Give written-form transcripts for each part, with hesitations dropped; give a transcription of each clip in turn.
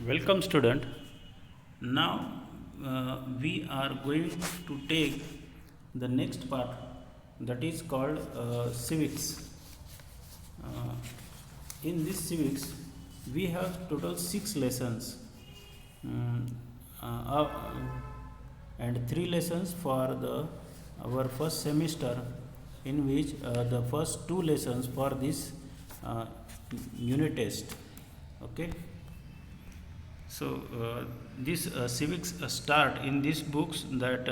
Welcome, student. Now we are going to take the next part, that is called civics. Uh, in this civics, we have total 6 lessons, mm, uh, uh, and 3 lessons for the our first semester, in which the first 2 lessons for this uh, unit test. Okay. So this civics start in these books that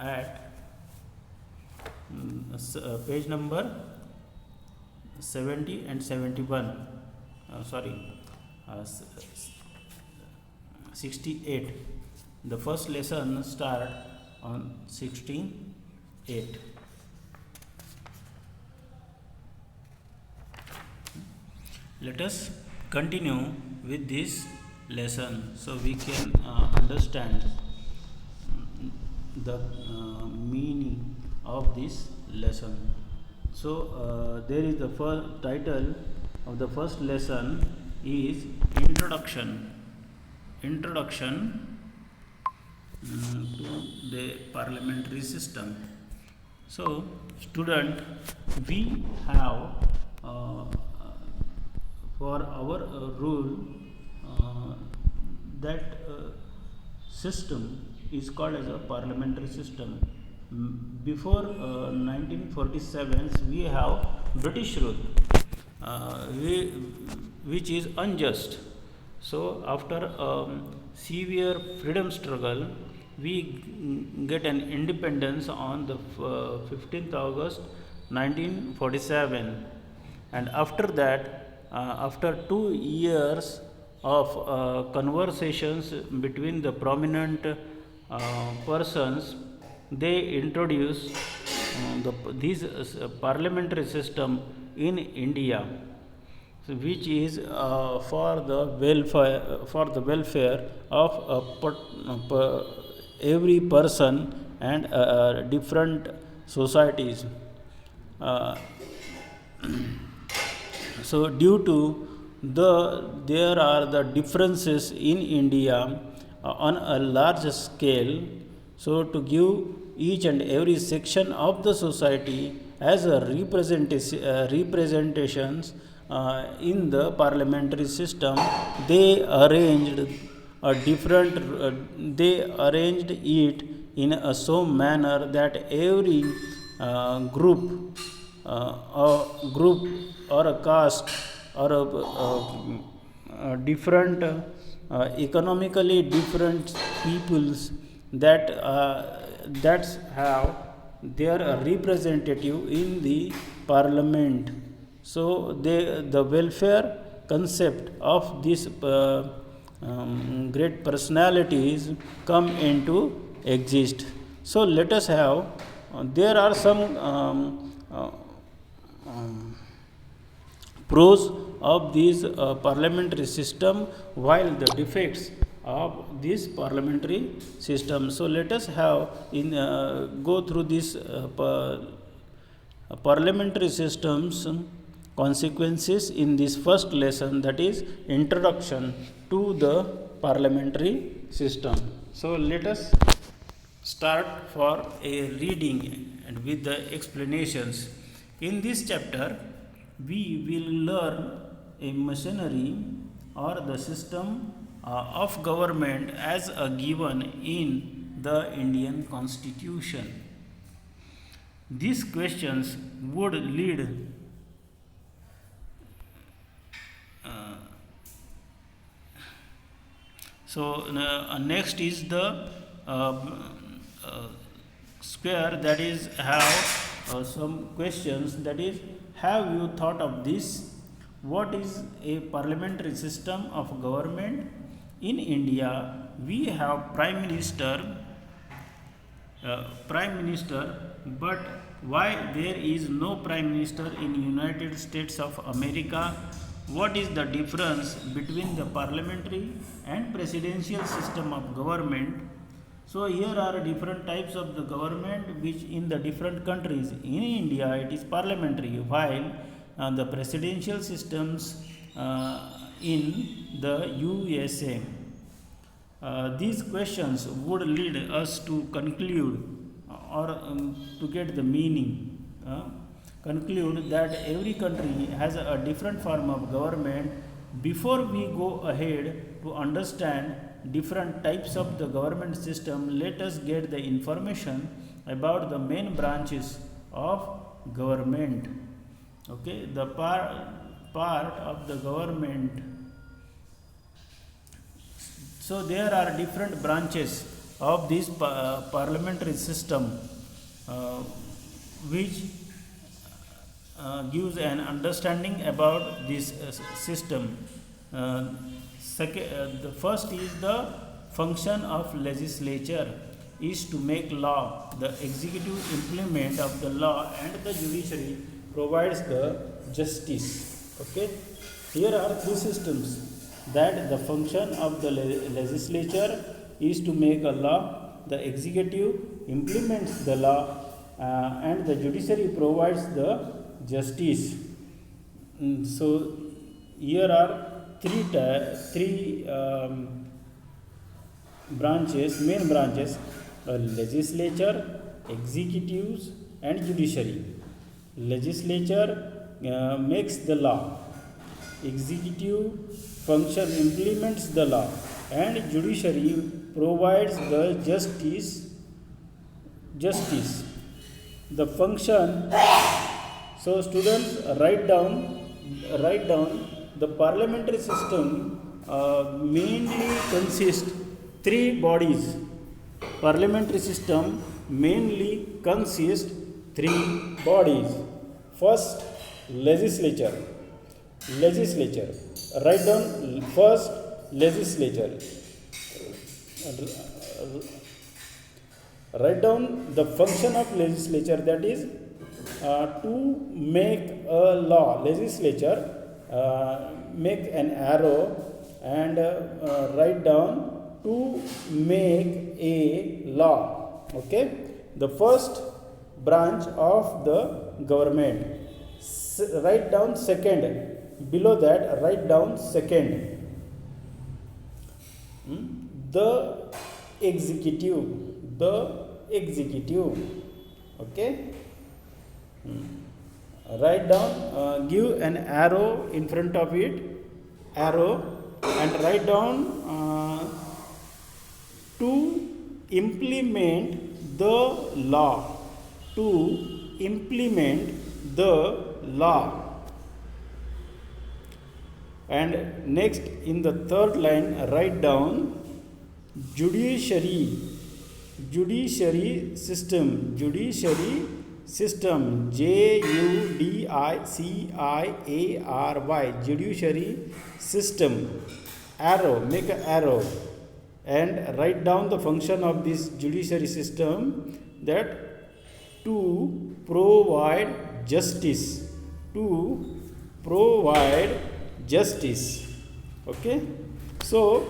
at page number 70 and 71. Sorry, 68. The first lesson start on 16:8. Let us continue with this lesson so we can understand the meaning of this lesson. So there is the first title of the first lesson is introduction. Introduction to the parliamentary system. So student, we have for our rule that system is called as a parliamentary system. Before 1947, we have British rule, which is unjust. So after severe freedom struggle, we get an independence on the 15th August 1947, and after that, after 2 years of conversations between the prominent persons, they introduced this parliamentary system in India, so which is for the welfare of every person and different societies. Uh, so due to there are the differences in India on a large scale, so to give each and every section of the society as a representations in the parliamentary system, they arranged a different they arranged it in a so manner that every group or a caste or a different economically different peoples that have their representative in the parliament. So the welfare concept of these great personalities come into exist. So let us have there are some pros of this parliamentary system, while the defects of this parliamentary system. So let us have go through this parliamentary systems consequences in this first lesson, that is introduction to the parliamentary system. So let us start for a reading and with the explanations. In this chapter, we will learn a machinery or the system of government as a given in the Indian Constitution. These questions would lead next is the square, that is have some questions, that is, have you thought of this? What is a parliamentary system of government? In India, we have prime minister, but why there is no prime minister in United States of America? What is the difference between the parliamentary and presidential system of government? So here are different types of the government which in the different countries. In India it is parliamentary, while the presidential systems in the USA? These questions would lead us to conclude or to get the meaning. Conclude that every country has a different form of government. Before we go ahead to understand different types of the government system, let us get the information about the main branches of government. Okay, the part of the government. So there are different branches of this parliamentary system, which gives an understanding about this system. The first is the function of legislature is to make law. The executive implement of the law, and the judiciary provides the justice. Okay, here are three systems. That the function of the legislature is to make a law, the executive implements the law, and the judiciary provides the justice. So here are three branches, main branches: legislature, executives, and judiciary. Legislature makes the law, executive function implements the law, and judiciary provides the justice. The function. So students, write down the parliamentary system mainly consists three bodies. Parliamentary system mainly consists three bodies. First, legislature. Write down first legislature. Write down the function of legislature, that is to make a law. Legislature, make an arrow and write down to make a law. Okay, the first branch of the government. Write down second. Below that, write down second. The executive. Okay. Write down, give an arrow in front of it, and write down to implement the law. And next, in the third line, write down judiciary system, JUDICIARY, judiciary system. Arrow, make an arrow, and write down the function of this judiciary system, that to provide justice. Okay, so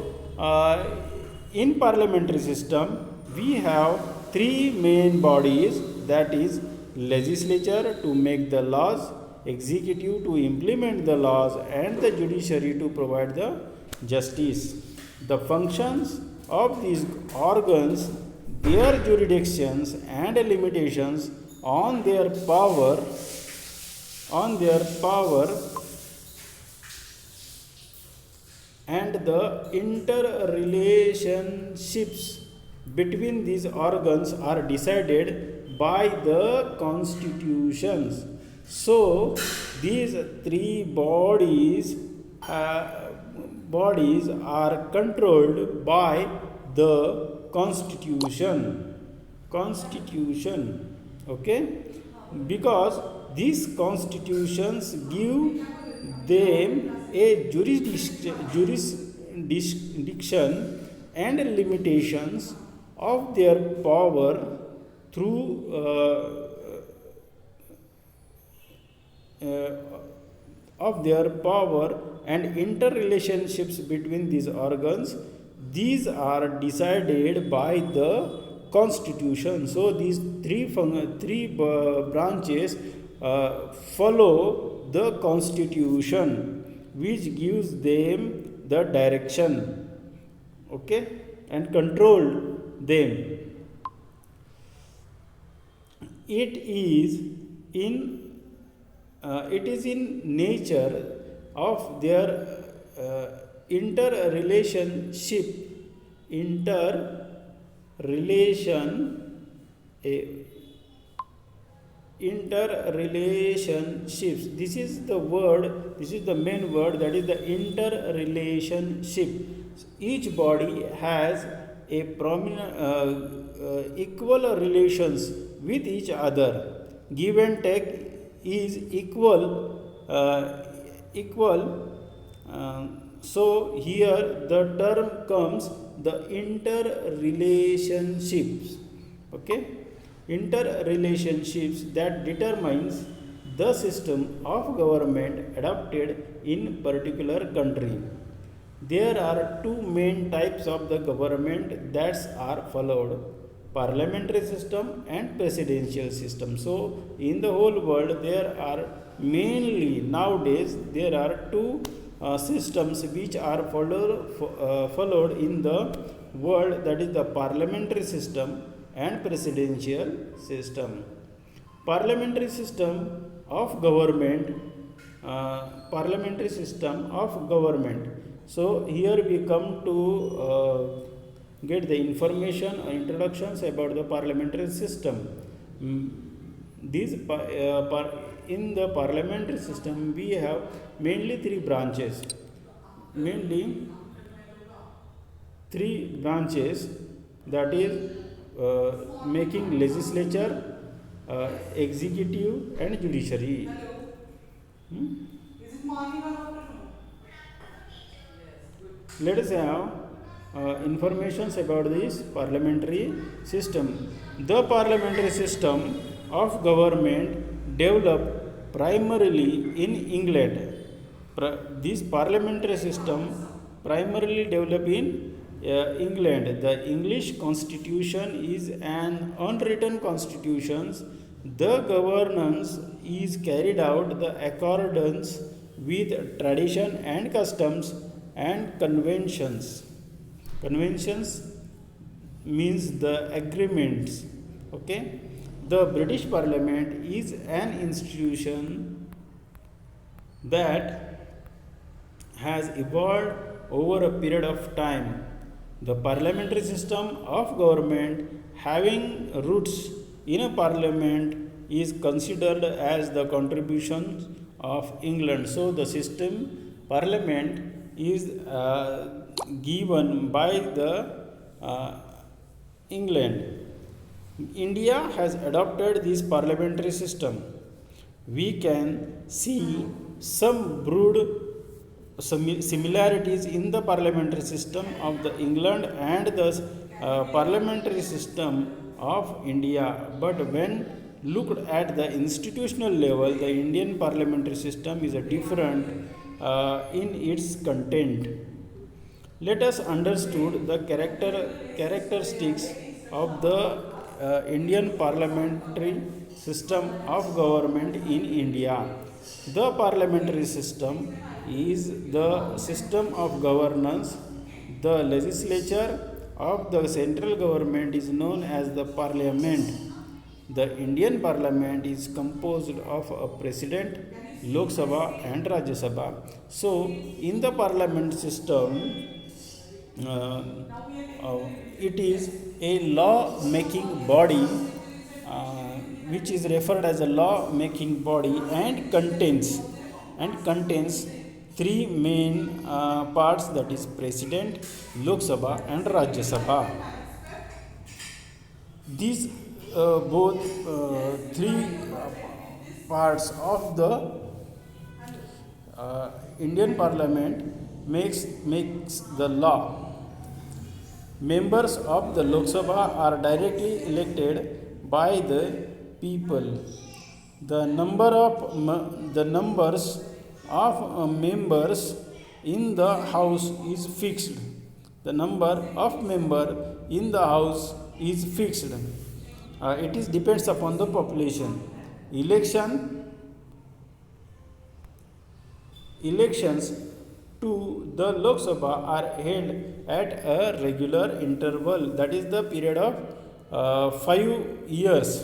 in parliamentary system we have three main bodies, that is legislature to make the laws, executive to implement the laws, and the judiciary to provide the justice. The functions of these organs, their jurisdictions and limitations on their power and the interrelationships between these organs are decided by the constitutions. So these three bodies are controlled by the constitution. Okay, because these constitutions give them a jurisdiction and limitations of their power through of their power and interrelationships between these organs. These are decided by the constitution. So these three branches follow the constitution, which gives them the direction, okay, and control them. It is in nature of their interrelationship interrelation eh, interrelationships. This is the main word, that is the interrelationship. Each body has a prominent equal relations with each other. Give and take is equal. So here the term comes the interrelationships, okay, interrelationships that determines the system of government adopted in particular country. There are two main types of the government that are followed: parliamentary system and presidential system. So in the whole world there are mainly nowadays there are two systems which are followed in the world, that is the parliamentary system and presidential system. Parliamentary system of government. So here we come to get the information or introductions about the parliamentary system. In the parliamentary system we have mainly three branches, that is making legislature, executive and judiciary. Let us have informations about this parliamentary system. The parliamentary system of government developed primarily in England. This parliamentary system primarily developed in England. The English constitution is an unwritten constitution. The governance is carried out the accordance with tradition and customs and conventions. Conventions means the agreements, okay. The British Parliament is an institution that has evolved over a period of time. The parliamentary system of government having roots in a parliament is considered as the contribution of England. So the system parliament is given by the England. India has adopted this parliamentary system. We can see some broad similarities in the parliamentary system of the England and the parliamentary system of India. But when looked at the institutional level, the Indian parliamentary system is different in its content. Let us understand the characteristics of the Indian parliamentary system of government in India. The parliamentary system is the system of governance. The legislature of the central government is known as the parliament. The Indian parliament is composed of a president, Lok Sabha and Rajya Sabha. So in the parliament system, it is a law making body, which is referred as a law making body, and contains three main parts, that is president, Lok Sabha and Rajya Sabha. These both three parts of the Indian parliament makes the law. Members of the Lok Sabha are directly elected by the people. The numbers of members in the house is fixed. The number of members in the house is fixed. It is depends upon the population. Elections to the Lok Sabha are held at a regular interval, that is the period of 5 years.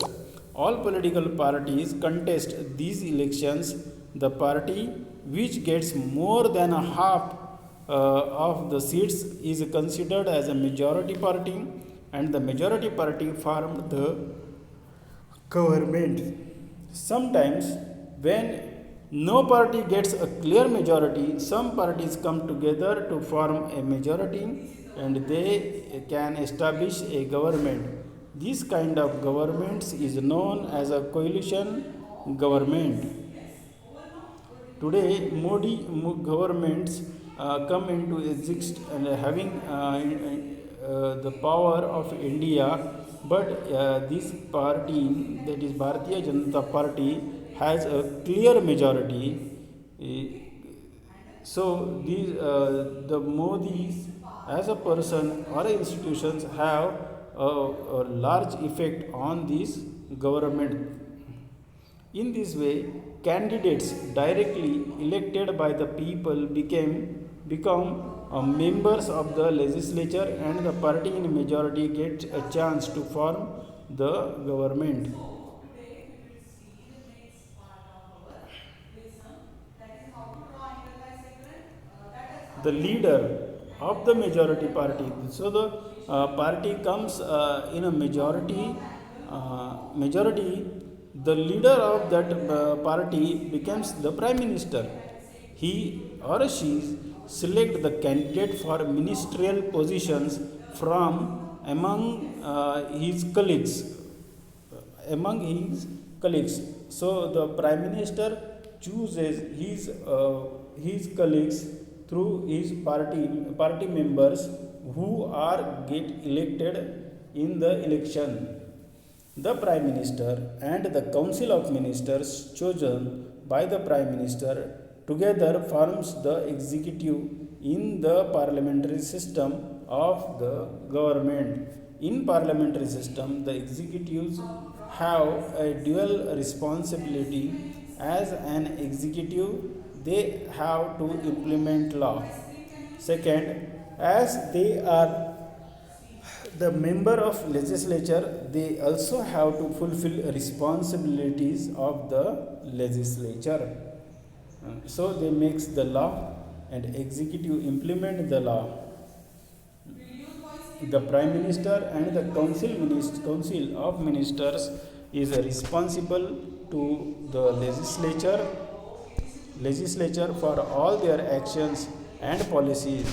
All political parties contest these elections. The party which gets more than a half of the seats is considered as a majority party, and the majority party formed the government. Sometimes, when no party gets a clear majority, some parties come together to form a majority and they can establish a government. This kind of governments is known as a coalition government. Today, governments come into existence and having the power of India, but this party, that is Bharatiya Janata Party, has a clear majority. So the Modis as a person or institutions have a large effect on this government. In this way, candidates directly elected by the people become members of the legislature, and the party in majority gets a chance to form the government. The leader of the majority party. So the party comes in a majority. The leader of that party becomes the prime minister. He or she select the candidate for ministerial positions from among his colleagues. So the prime minister chooses his colleagues through his party members who are get elected in the election. The Prime Minister and the Council of Ministers chosen by the Prime Minister together forms the executive in the parliamentary system of the government. In parliamentary system, the executives have a dual responsibility. As an executive, they have to implement law. Second, as they are the member of legislature, they also have to fulfill responsibilities of the legislature. So they makes the law and executive implement the law. The prime minister and the council of ministers is responsible to the legislature for all their actions and policies.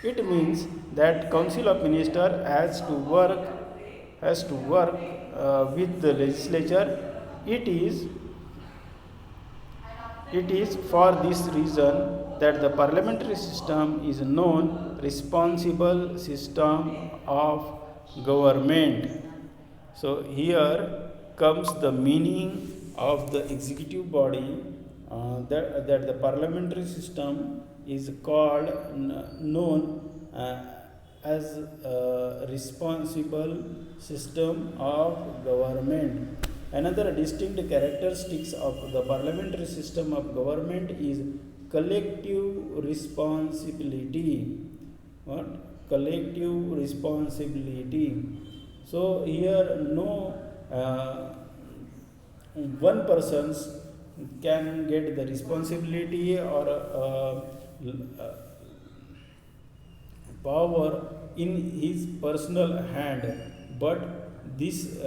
It means that council of minister has to work with the legislature. It is for this reason that the parliamentary system is known responsible system of government. So here comes the meaning of the executive body, that the parliamentary system is called known as a responsible system of government. Another distinct characteristics of the parliamentary system of government is collective responsibility. What? Collective responsibility. So here no one person can get the responsibility or power in his personal hand, but this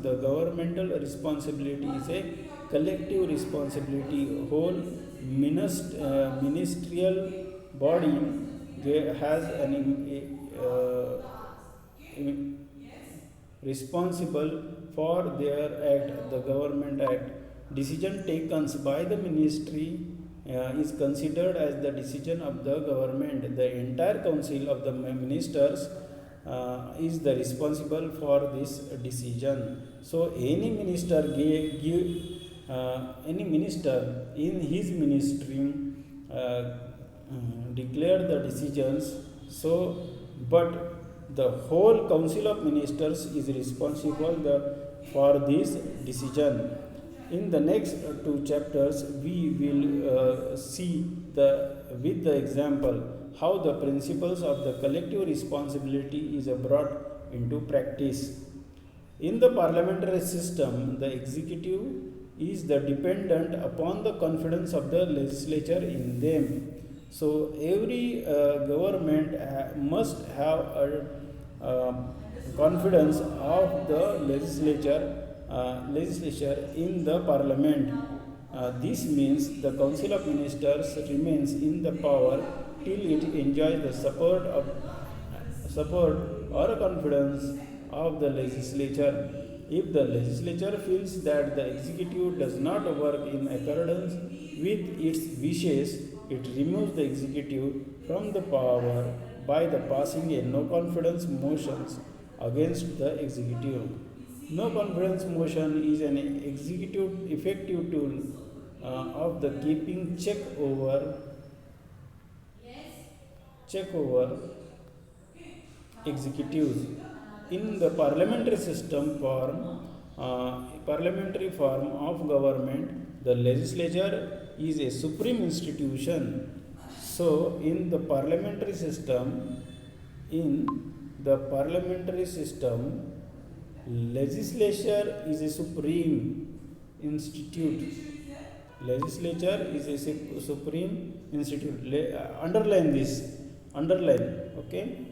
the governmental responsibility is a collective responsibility. Whole ministerial body has an responsible for their act, the government act. Decision taken by the ministry is considered as the decision of the government. The entire council of the ministers is the responsible for this decision. So any minister any minister in his ministry declare the decisions. So, but the whole council of ministers is responsible for this decision. In the next two chapters, we will see with the example how the principles of the collective responsibility is brought into practice. In the parliamentary system, the executive is the dependent upon the confidence of the legislature in them. So every government must have a confidence of the legislature in the parliament. This means the council of ministers remains in the power till it enjoys the support or confidence of the legislature. If the legislature feels that the executive does not work in accordance with its wishes, it removes the executive from the power by the passing a no confidence motions against the executive. No confidence motion is an executive effective tool of the keeping check over executives. In the parliamentary form of government, the legislature is a supreme institution. So, in the parliamentary system, legislature is a supreme institute. Legislature is a supreme institute. Underline this. Underline. Okay.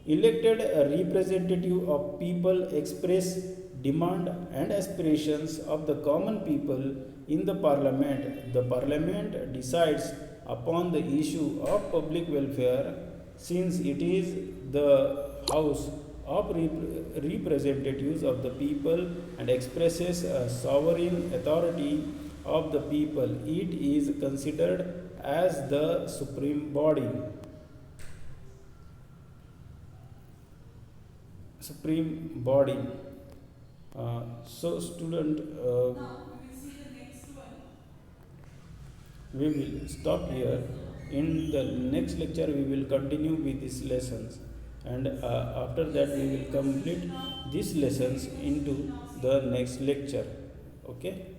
Elected representative of people express demand and aspirations of the common people in the parliament. The parliament decides upon the issue of public welfare since it is the house of representatives of the people and expresses a sovereign authority of the people. It is considered as the supreme body. Supreme body. So, student, we will stop here. In the next lecture, we will continue with these lessons, and after that, we will complete these lessons into the next lecture. Okay.